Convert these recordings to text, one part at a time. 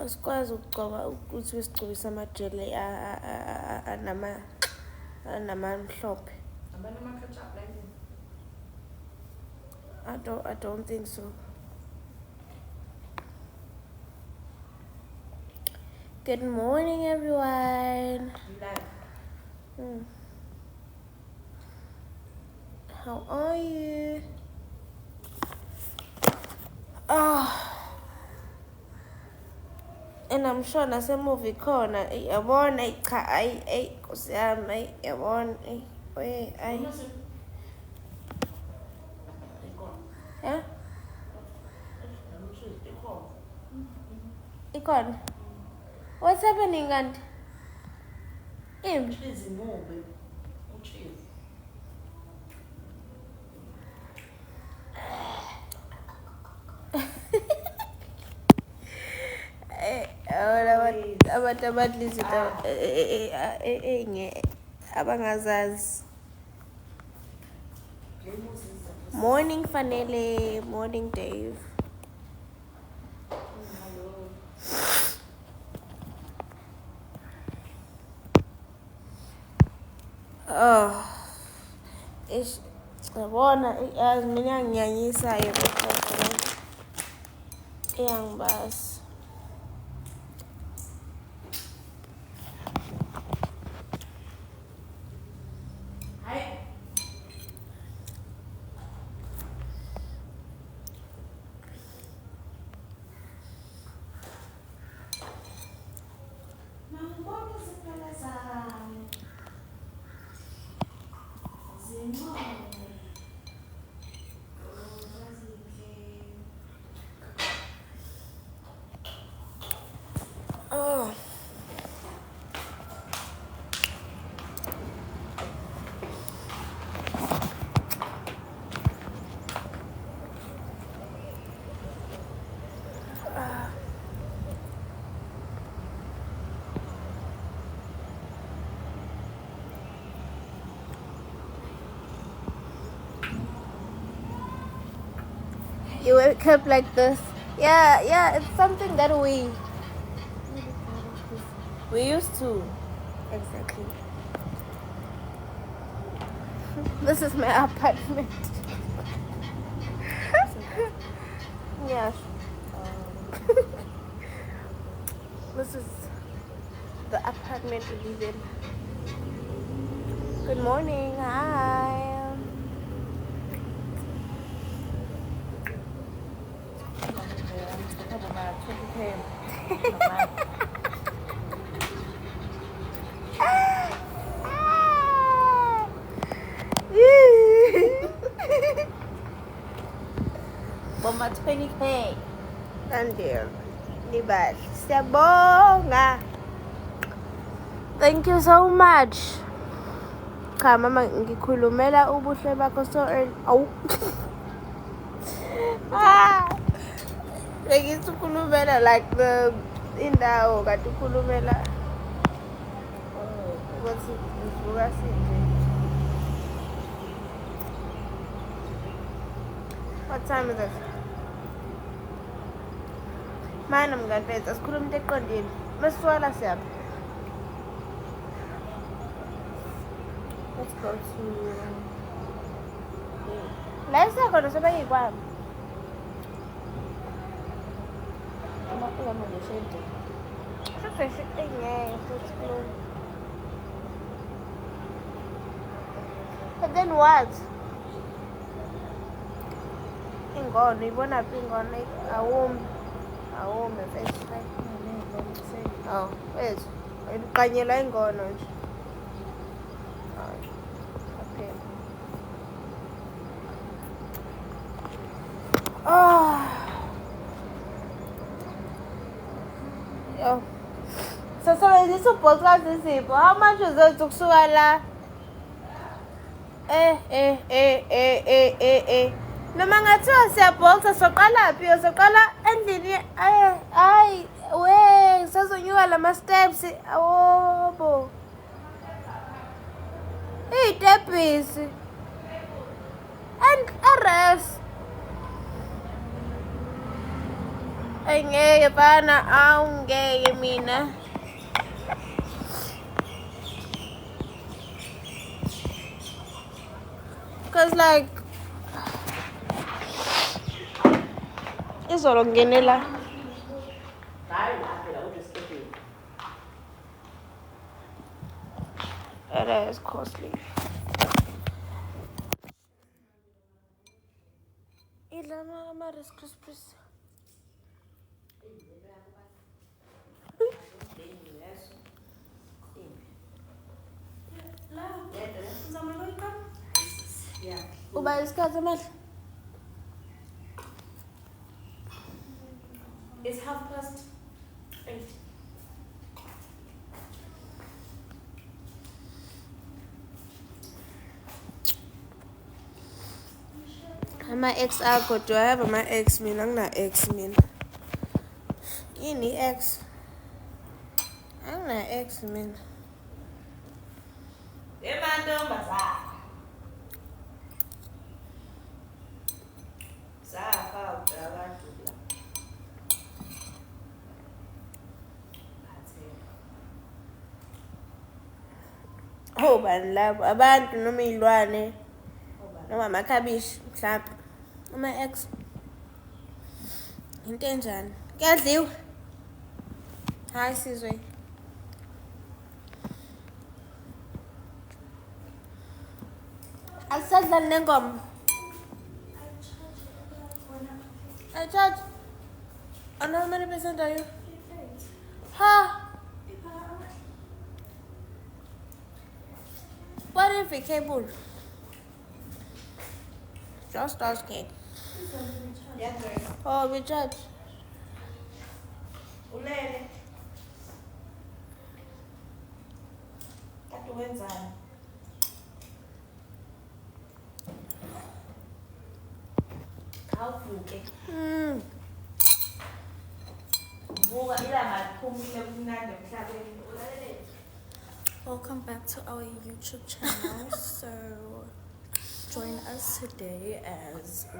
asikwazi ukugcoba ukuthi besigcobise amajele anamhlophe. I don't think so. Good morning, everyone. How are you? And I'm sure nase movie khona yabona cha ay Nkosi yami yabona ay yeah ikhona. What's happening and abantu abadlisa abangazazi. Morning Fanele, morning Dave. Yabona yazi mina ngiyanyisayo kodwa iyangibasa. You wake up like this. Yeah, it's something that we used to. Exactly. This is my apartment. Yes. This is the apartment we live in. Good morning. Hi. Bomba 20K. Andil. Libas. Siyabonga. Thank you so much. Cha mama ngikhulumela ubuhle bakho so early. Awu. Ngikhulumela like the indawo kanti ukhulumela ukuthi uvuka sinje. What time is it? Mana mngaphetha sikhuluma into eqondile. Meswala siyapha. Let's go to la isakhona sebayikwami. Amafika manje shede. Sefresh engeke futhi kulo. But then what? Ingono ibona phi ingono awume first like oh wait iqanyela ingono nje okay yo so this podcast isipho how much is it ukusuka la noma ngathiwa siyabhoxa soqala phi soqala endlini ay we sazonyuka lama steps awobo itebhisi and arrest Angeke bana awungeke mina. Cause like izolo ngenela. That is costly. Idlama ama-Rice Krispies. Uba isikhathi manje. It's 8:30. Ama-ex akho, do I have ama-ex mina? Angina-ex mina. Yini i-ex? Angina-ex mina. Emantombazana. Safa abantu la. Oh bani labo abantu noma iy'lwane noma amakhabishi mhlawumbe ama-ex into enjani kuyadliwa hayi sizwe asisadlali nenkomo I charge and how many percent are you? Ha! What if we cable? Just asking. Oh, we charge. Ulele. Kati wenzani? Khawuvuke. Vuka ilanga liphumile kumnandi emhlabeni. Ulalele. Welcome back to our YouTube channel. So, join us today as we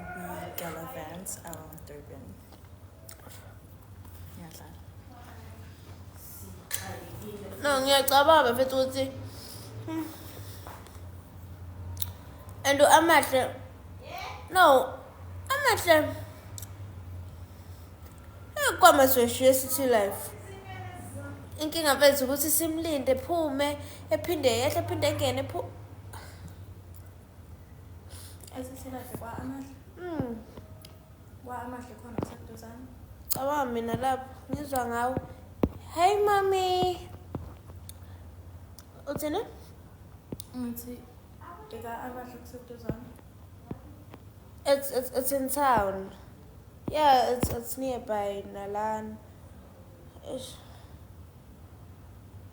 gallivant around Durban. Yeah, No, ngiyacabanga mfethu ukuthi and amahle no amahle kwama seshiye city life inkinga mfethu ukuthi simlinde ephume ephinde yehle ephinde engene asisilahle kwa amahle khona kuseduzane. Cabanga mina lapho ngizwa ngawo hey mommy uthini Ngithi eka amahle kuseduzane. It's in town. Yeah, it's nearby Nalan.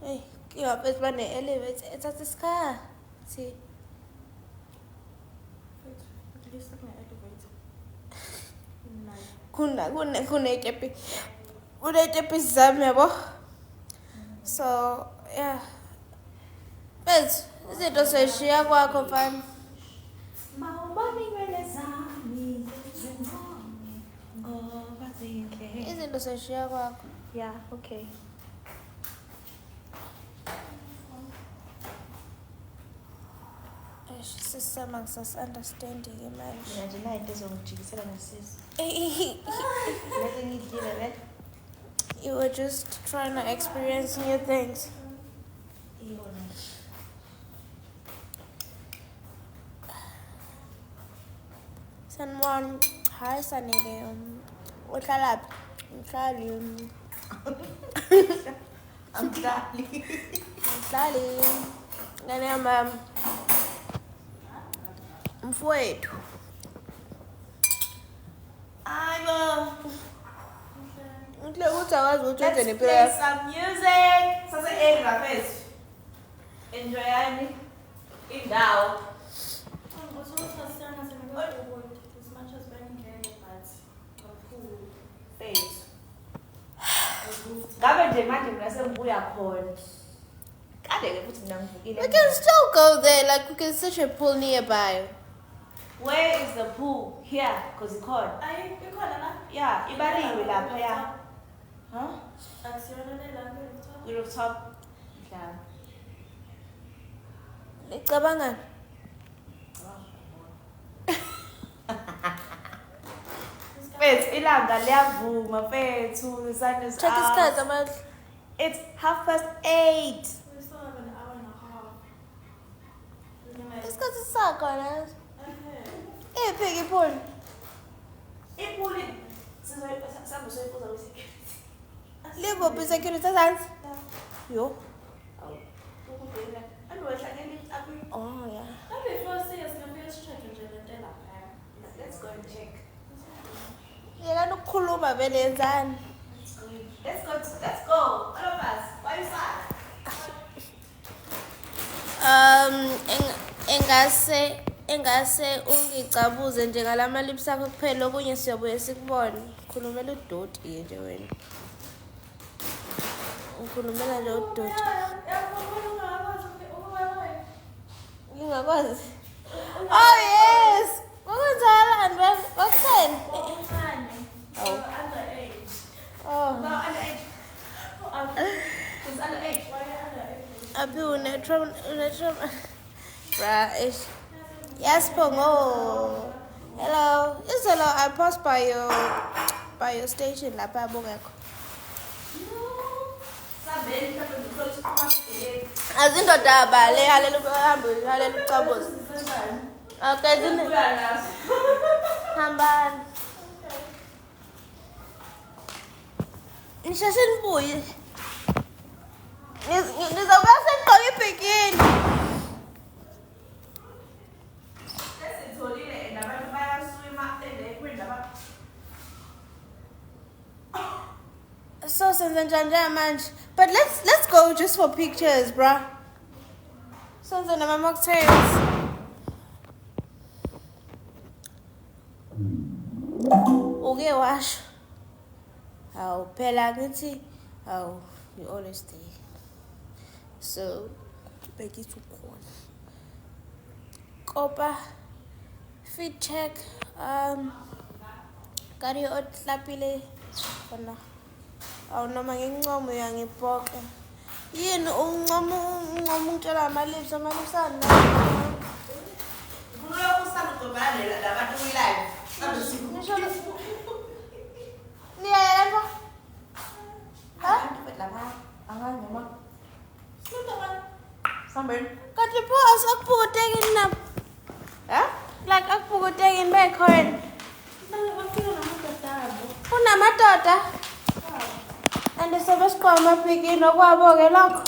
Hey, yeah, it's one elevator. It's at this car. See. At least I can elevate. Kuna itepi. Kuna itepi zami yabo. So, yeah. But izinto seshiya kwakho fam. Izinto seshiya kwakho. Yeah, okay. Sisama ngisas-understanding manje. Mina nje nayo into ezongijikisela ngasisi. You were just trying to experience new things. Someone, hi Sanile, uhlala mhlali. Mhlali. Ngane mama. Mfowethu. Ayo. Nhle uthi awazi ukuthi wenze Let's nempilo play yakho. some music. Sase first. Enjoyani indawo. As much as being here, but kakhulu. Face. Ngabe nje manje mina sengibuya khona. Kade ke futhi mina ngivukile. We can still go there, like we can such a pool nearby. Where is the pool? Here, because it's cold. Yeah, ibaliwe lapha ya. Huh? Rooftop. Yeah. Nicabangani? Wait, ilanga liyavuma mfethu. The sun is Check out. isikhathi amandla. It's 8:30. Isikhathi sisakhona. Iphi iphone? Iphuli. Sizoyibuza ukuthi. Likuphi security zansi? Yo. Oh yeah. Let's go and check. Yeka ukukhuluma vele yenzani? Let's go. All of us. Why you sad? engase ungicabuze nje ngalama lips akho kuphela okunye siyabuye sikubone. Khulumela udoti nje wena. Ukhulumela nje udoti. Ngingakwazi. Oh yes. Ngokunjalo wakutheni? Oh. Oh. No, underage. Who's underage? Abi unetron. Bruh, yes, Pongo. Hello. Hello, I passed by your station lapha bongekho. Azindoda bale halela ucabuza. Okay, hambani. Nishashe nibuye. Ngizobuya senigqoke ibhikini. So senze njani manje? But let's go just for pictures, bruh. Senze nama mocktails. Okay, wash. How phela ngithi how you always stay. So beki to khona. Kopa fit check kari otlapile khona. Awunoma ngincomo uyangibhoka. Yini uncomo ngitshela amalips ana. Kulo kusanda kugcobana labantu kwi-live. Nisho niyayelwa? Ha? Lapha angangoma. Sambeni. Kanti pho asakubhukutekini nabo. Ha? Like akubhukutekini bekhona. Unamadoda? And sebesiqhoma amabhikini okwabo ke lokho.